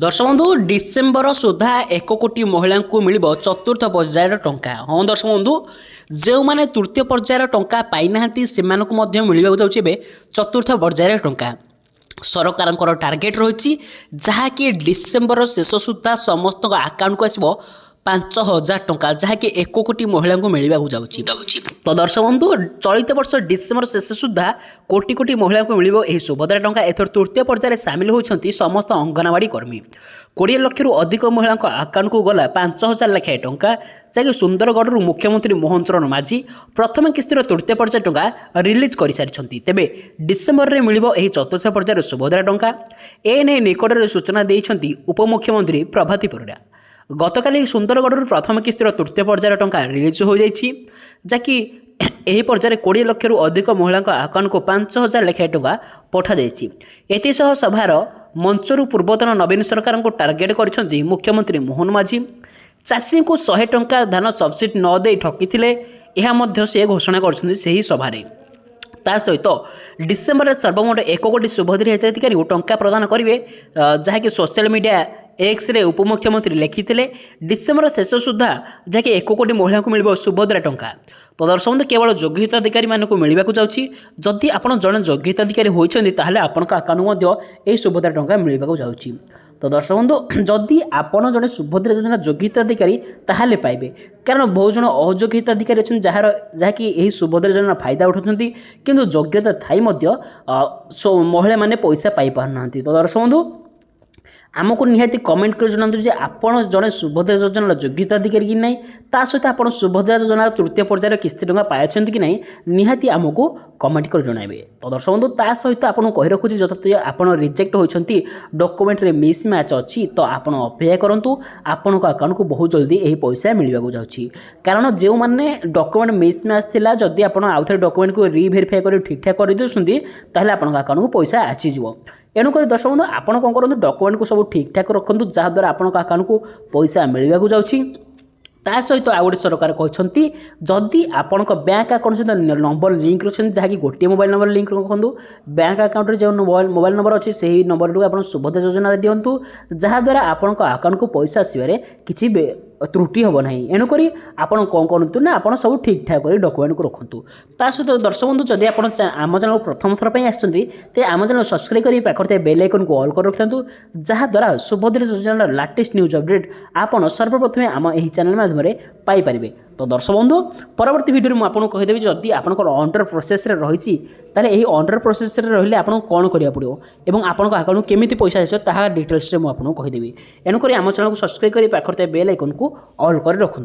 दर्शक बंधु डिसेम्बर सुधा 1 कोटी महिला को मिल चतुर्थ पर्यायर टंका। हाँ दर्शक बंधु जो मैंने तृतीय पर्यायर टंका पाई ना से मिलवा जाऊँचे चतुर्थ पर्यायर टंका। सरकार टार्गेट रही जहाँकि डिसेम्बर शेष सुधा समस्त आकाउंट को आसो 5,000 टंका जहाँकि 1 कोटी महिला को मिलवा जाऊँगी। तो दर्शक बंधु चलित वर्ष डिसेम्बर शेष सुधा कोटी कोटी महिला को मिल सुभद्रा टंका। एथर तृतीय पर्यायर सामिल होती समस्त अंगनवाड़ी कर्मी। 20 लाख रु अधिक महिला आकाउंट को गला 5,000 लेखाएं टंका जहाँकि सुंदरगढ़ मुख्यमंत्री मोहन चरण माझी प्रथम किस्तिर तृतीय पर्यायर टंका रिलीज कर सारी। तेबे डिसेम्बर में मिल चतुर्थ पर्यायर सुभद्रा टंका एने निकट में सूचना देती उपमुख्यमंत्री प्रभाती परिड़ा। गतकाली सुंदरगढ़ प्रथम किस्तिर तृतीय पर्यायर टंका रिलीज हो जाएगी जहाँकि यही पर्यायर 20 लाख रु अधिक महिला आकाउंट को 5,000 लेखाएं टंका पठा जाएगी। एसह सभार मंचर पूर्वतन नवीन सरकार को टार्गेट कर मुख्यमंत्री मोहन माझी। चाषी को 100 टंका धान सब्सिडी न दे ठकी से घोषणा कर सभारे। ता सहित डिसेम्बर सर्वमोट 1 कोटी सुभद्रा हिताधिकारी को टंका प्रदान करेंगे जहाँकि सोशल मीडिया एक्स रे उपमुख्यमंत्री लिखिते डिसेम्बर शेष सुधा जहाँकि 1 कोटी महिला को मिल सुभद्रा टंका। तो दर्शक बंधु केवल योग्य हिताधिकारी मानक मिलवाक जाऊँगी। जदि आप जड़े योग्य हिताधिकारी होती आपण आकाउंट यही सुभद्रा टंका मिलवाक जाऊँगी। तो दर्शक बंधु जदि आपण जड़े सुभद्रा योजना योग्य हिताधिकारी ताहले पाइबे, कारण बहुत जन अयोग्य हिताधिकारी अच्छे जहाँकि यही सुभद्रा योजना फायदा उठाते किंतु योग्यता थाई महिला माने पैसा पाई पारना। तो दर्शक बंधु आमको निहाती कमेंट कर जनातु जे आपण जड़े सुभद्रा योजना योग्य हिताधिकारी कि नहीं, ता सहित आप सुभद्रा योजना तृतीय पर्यायर किस्ती टंका पाई कि नहीं निहाती आमको कमेंट कर जणाइबे। तो दर्शक बंधु ता सहित आपन कहि रखुछि जतय आपण रिजेक्ट होइछंती डॉक्यूमेंट रे मिस मैच अछि तो आपण अपेक्षा करंतु आपण को अकाउंट को बहुत जल्दी एही पैसा मिलवा को जाउछि। कारण जे माने डॉक्यूमेंट मिस मैच थिला जदि आपण आउथरे डॉक्यूमेंट को रीवेरीफाई कर ठीक ठाक कर दिसुंती ताहले आपण अकाउंट को पैसा आसी जिवो। एणुक दर्शक बंधु आपण कौन करूँ डॉक्यूमेंट को सब ठीक ठाक रखुँ जहाँद्वारा आपण अकाउंट को पैसा मिलवा जाऊँगी। ता सहित आउ गोटे सरकार कहते जदि आपण बैंक अकाउंट सहित नंबर लिंक रखते जहाँकि गोटे मोबाइल नंबर लिंक रखुँ बैंक अकाउंट जो मोबाइल नंबर अच्छी से ही नंबर को आप सुभद्रा योजना दिंतु जहाँद्वारा आपण अकाउंट को पैसा आसवे किसी त्रुटि हम ना। एणुक आपड़ कौन करूँ ना आप सब ठीक ठाक कर डॉक्यूमेंट को रखुँ। ता सहित दर्शक बंधु जदि आप आम चैनल प्रथम थर पर आते आम चैनल सब्सक्राइब कर पाखे बेल आइकन को ऑल कर रखिंतु जहाँद्वारा सुभद्रा योजना लेटेस्ट न्यूज अपडेट आपड़ सर्वप्रथमे आम यही चैनल माध्यम पाइपर। तो दर्शक बंधु परवर्ती वीडियो में आपको कहीदेवी जदि आप अंडर प्रोसेस रही यही अंडर प्रोसेस रही आपको कौन करा पड़ो और आपको अकाउंट केमी पैसा आसा डिटेल्स मुझे कहीदेवी। एणुक आम चैनल को सब्सक्राइब कर पाखे बेल आइकन को ऑल कर रखुँ।